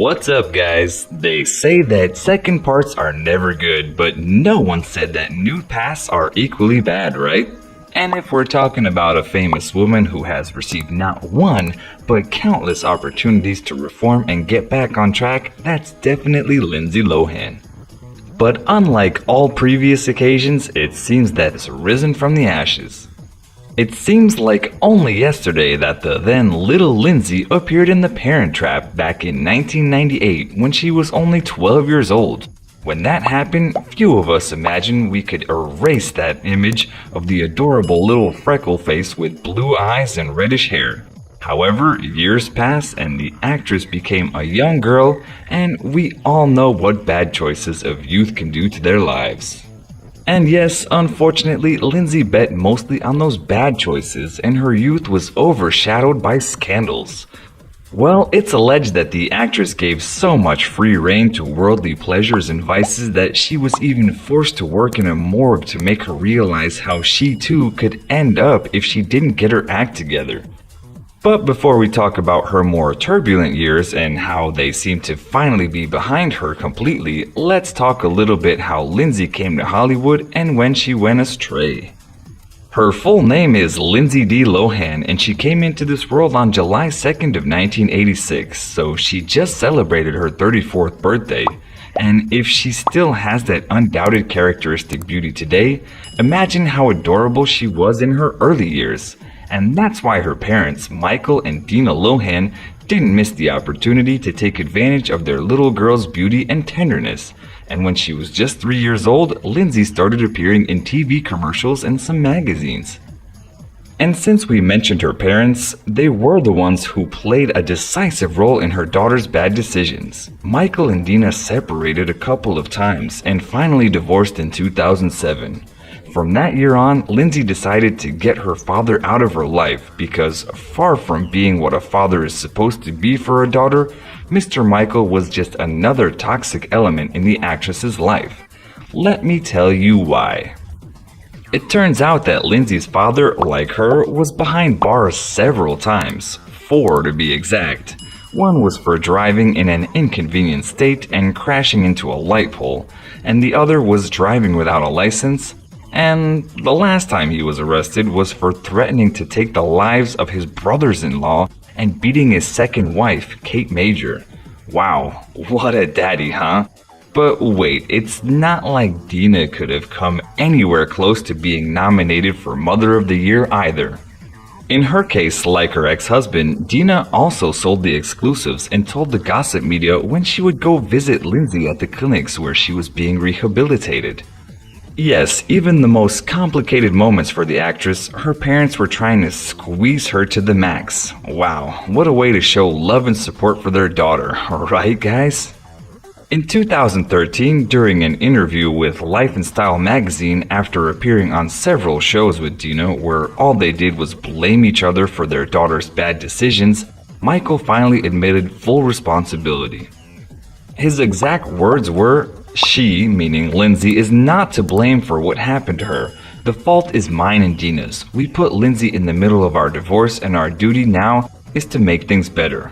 What's up, guys? They say that second parts are never good, but no one said that nude pasts are equally bad, right? And if we're talking about a famous woman who has received not one, but countless opportunities to reform and get back on track, that's definitely Lindsay Lohan. But unlike all previous occasions, it seems that it's risen from the ashes. It seems like only yesterday that the then little Lindsay appeared in The Parent Trap back in 1998 when she was only 12 years old. When that happened, few of us imagined we could erase that image of the adorable little freckle face with blue eyes and reddish hair. However, years passed and the actress became a young girl, and we all know what bad choices of youth can do to their lives. And yes, unfortunately, Lindsay bet mostly on those bad choices, and her youth was overshadowed by scandals. Well, it's alleged that the actress gave so much free rein to worldly pleasures and vices that she was even forced to work in a morgue to make her realize how she too could end up if she didn't get her act together. But before we talk about her more turbulent years and how they seem to finally be behind her completely, let's talk a little bit how Lindsay came to Hollywood and when she went astray. Her full name is Lindsay D. Lohan, and she came into this world on July 2nd of 1986, so she just celebrated her 34th birthday. And if she still has that undoubted characteristic beauty today, imagine how adorable she was in her early years. And that's why her parents, Michael and Dina Lohan, didn't miss the opportunity to take advantage of their little girl's beauty and tenderness. And when she was just 3 years old, Lindsay started appearing in TV commercials and some magazines. And since we mentioned her parents, they were the ones who played a decisive role in her daughter's bad decisions. Michael and Dina separated a couple of times and finally divorced in 2007. From that year on, Lindsay decided to get her father out of her life because, far from being what a father is supposed to be for a daughter, Mr. Michael was just another toxic element in the actress's life. Let me tell you why. It turns out that Lindsay's father, like her, was behind bars several times, 4 to be exact. One was for driving in an inconvenient state and crashing into a light pole, and the other was driving without a license. And the last time he was arrested was for threatening to take the lives of his brothers-in-law and beating his second wife, Kate Major. Wow, what a daddy, huh? But wait, it's not like Dina could have come anywhere close to being nominated for Mother of the Year either. In her case, like her ex-husband, Dina also sold the exclusives and told the gossip media when she would go visit Lindsay at the clinics where she was being rehabilitated. Yes, even the most complicated moments for the actress, her parents were trying to squeeze her to the max. Wow, what a way to show love and support for their daughter, right guys? In 2013, during an interview with Life and Style magazine after appearing on several shows with Dina where all they did was blame each other for their daughter's bad decisions, Michael finally admitted full responsibility. His exact words were, "She, meaning Lindsay, is not to blame for what happened to her. The fault is mine and Dina's. We put Lindsay in the middle of our divorce and our duty now is to make things better."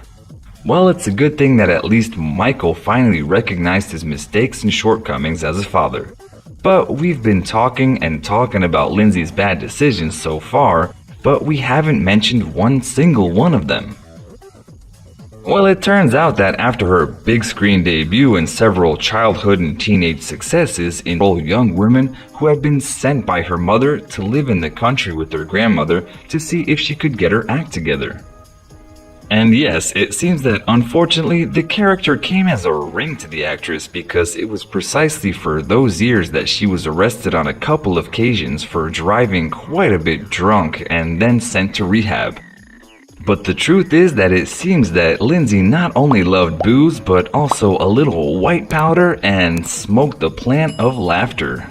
Well, it's a good thing that at least Michael finally recognized his mistakes and shortcomings as a father. But we've been talking about Lindsay's bad decisions so far, but we haven't mentioned one single one of them. Well, it turns out that after her big screen debut and several childhood and teenage successes in all young women who had been sent by her mother to live in the country with their grandmother to see if she could get her act together. And yes, it seems that unfortunately the character came as a ring to the actress because it was precisely for those years that she was arrested on a couple of occasions for driving quite a bit drunk and then sent to rehab. But the truth is that it seems that Lindsay not only loved booze, but also a little white powder and smoked the plant of laughter.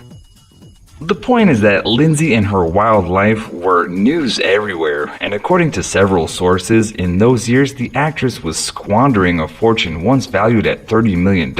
The point is that Lindsay and her wild life were news everywhere, and according to several sources, in those years the actress was squandering a fortune once valued at $30 million.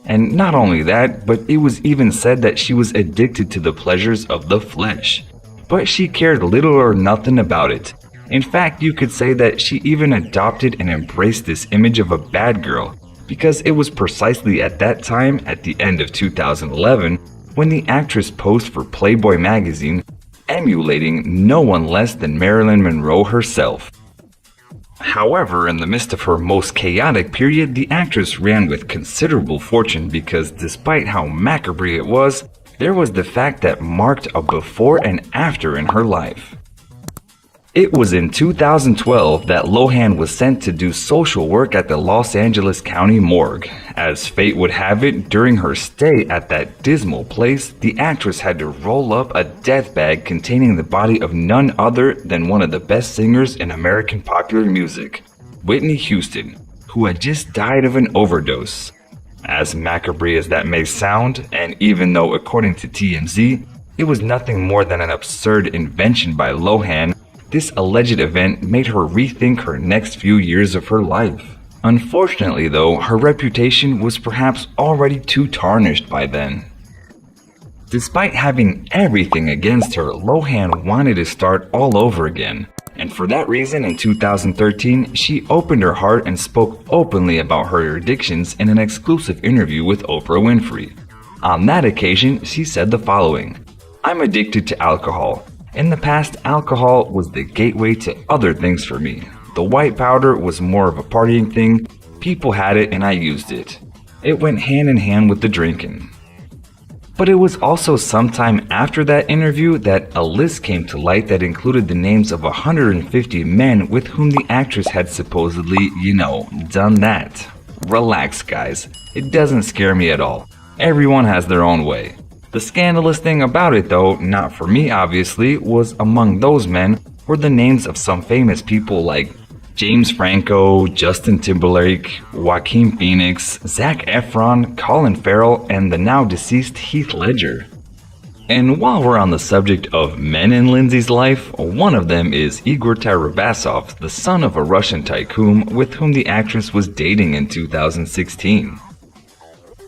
And not only that, but it was even said that she was addicted to the pleasures of the flesh. But she cared little or nothing about it. In fact, you could say that she even adopted and embraced this image of a bad girl, because it was precisely at that time, at the end of 2011, when the actress posed for Playboy magazine, emulating no one less than Marilyn Monroe herself. However, in the midst of her most chaotic period, the actress ran with considerable fortune because despite how macabre it was, there was the fact that marked a before and after in her life. It was in 2012 that Lohan was sent to do social work at the Los Angeles County morgue. As fate would have it, during her stay at that dismal place, the actress had to roll up a death bag containing the body of none other than one of the best singers in American popular music, Whitney Houston, who had just died of an overdose. As macabre as that may sound, and even though according to TMZ, it was nothing more than an absurd invention by Lohan, this alleged event made her rethink her next few years of her life. Unfortunately though, her reputation was perhaps already too tarnished by then. Despite having everything against her, Lohan wanted to start all over again. And for that reason, in 2013, she opened her heart and spoke openly about her addictions in an exclusive interview with Oprah Winfrey. On that occasion, she said the following: "I'm addicted to alcohol. In the past, alcohol was the gateway to other things for me. The white powder was more of a partying thing. People had it and I used it. It went hand in hand with the drinking." But it was also sometime after that interview that a list came to light that included the names of 150 men with whom the actress had supposedly, done that. Relax, guys. It doesn't scare me at all. Everyone has their own way. The scandalous thing about it though, not for me obviously, was among those men were the names of some famous people like James Franco, Justin Timberlake, Joaquin Phoenix, Zac Efron, Colin Farrell, and the now deceased Heath Ledger. And while we're on the subject of men in Lindsay's life, one of them is Igor Tarabasov, the son of a Russian tycoon with whom the actress was dating in 2016.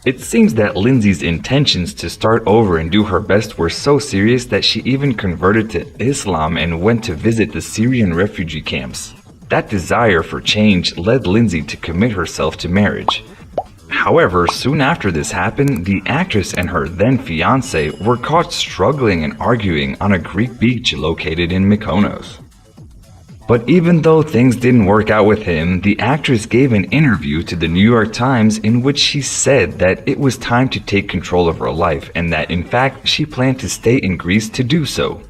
It seems that Lindsay's intentions to start over and do her best were so serious that she even converted to Islam and went to visit the Syrian refugee camps. That desire for change led Lindsay to commit herself to marriage. However, soon after this happened, the actress and her then fiancé were caught struggling and arguing on a Greek beach located in Mykonos. But even though things didn't work out with him, the actress gave an interview to the New York Times in which she said that it was time to take control of her life and that in fact she planned to stay in Greece to do so.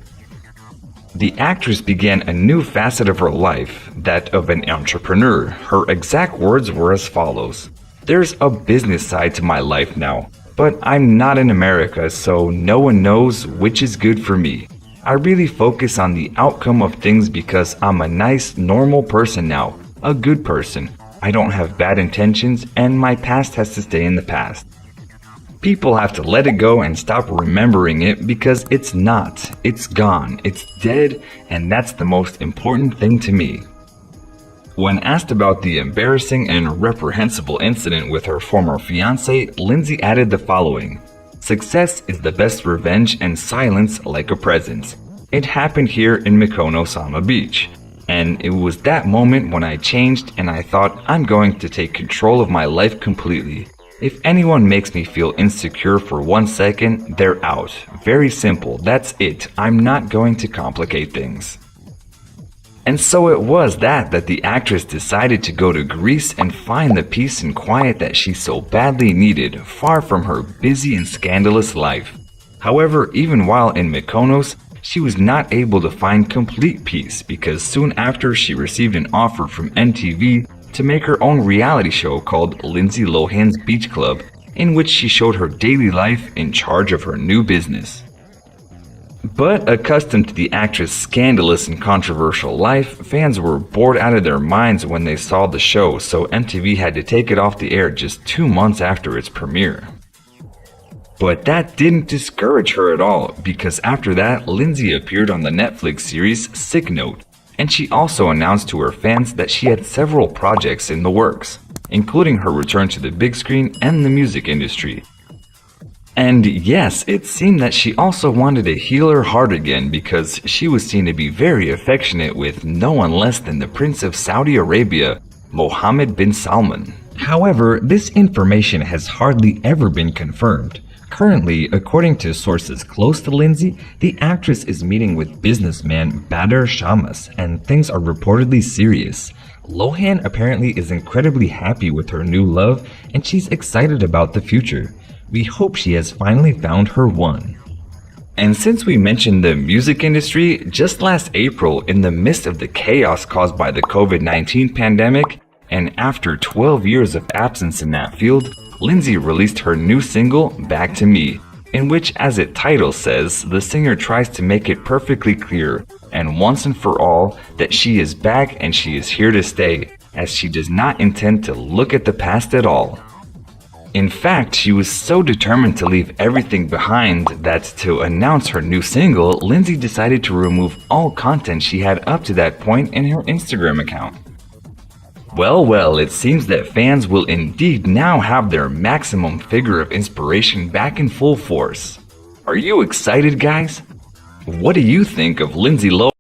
The actress began a new facet of her life, that of an entrepreneur. Her exact words were as follows: "There's a business side to my life now, but I'm not in America, so no one knows which is good for me. I really focus on the outcome of things because I'm a nice, normal person now, a good person. I don't have bad intentions, and my past has to stay in the past. People have to let it go and stop remembering it because it's not. It's gone. It's dead, and that's the most important thing to me." When asked about the embarrassing and reprehensible incident with her former fiancé, Lindsay added the following: "Success is the best revenge and silence like a present. It happened here in Mykonos on the beach. And it was that moment when I changed and I thought I'm going to take control of my life completely. If anyone makes me feel insecure for 1 second, they're out. Very simple, that's it. I'm not going to complicate things." And so it was that the actress decided to go to Greece and find the peace and quiet that she so badly needed, far from her busy and scandalous life. However, even while in Mykonos, she was not able to find complete peace because soon after she received an offer from MTV to make her own reality show called Lindsay Lohan's Beach Club, in which she showed her daily life in charge of her new business. But accustomed to the actress' scandalous and controversial life, fans were bored out of their minds when they saw the show, so MTV had to take it off the air just 2 months after its premiere. But that didn't discourage her at all, because after that, Lindsay appeared on the Netflix series Sick Note, and she also announced to her fans that she had several projects in the works, including her return to the big screen and the music industry. And yes, it seemed that she also wanted to heal her heart again because she was seen to be very affectionate with no one less than the Prince of Saudi Arabia, Mohammed bin Salman. However, this information has hardly ever been confirmed. Currently, according to sources close to Lindsay, the actress is meeting with businessman Bader Shamas, and things are reportedly serious. Lohan apparently is incredibly happy with her new love, and she's excited about the future. We hope she has finally found her one. And since we mentioned the music industry, just last April, in the midst of the chaos caused by the COVID-19 pandemic, and after 12 years of absence in that field, Lindsay released her new single, Back to Me, in which, as its title says, the singer tries to make it perfectly clear, and once and for all, that she is back and she is here to stay, as she does not intend to look at the past at all. In fact, she was so determined to leave everything behind that to announce her new single, Lindsay decided to remove all content she had up to that point in her Instagram account. Well, it seems that fans will indeed now have their maximum figure of inspiration back in full force. Are you excited, guys? What do you think of Lindsay Lohan?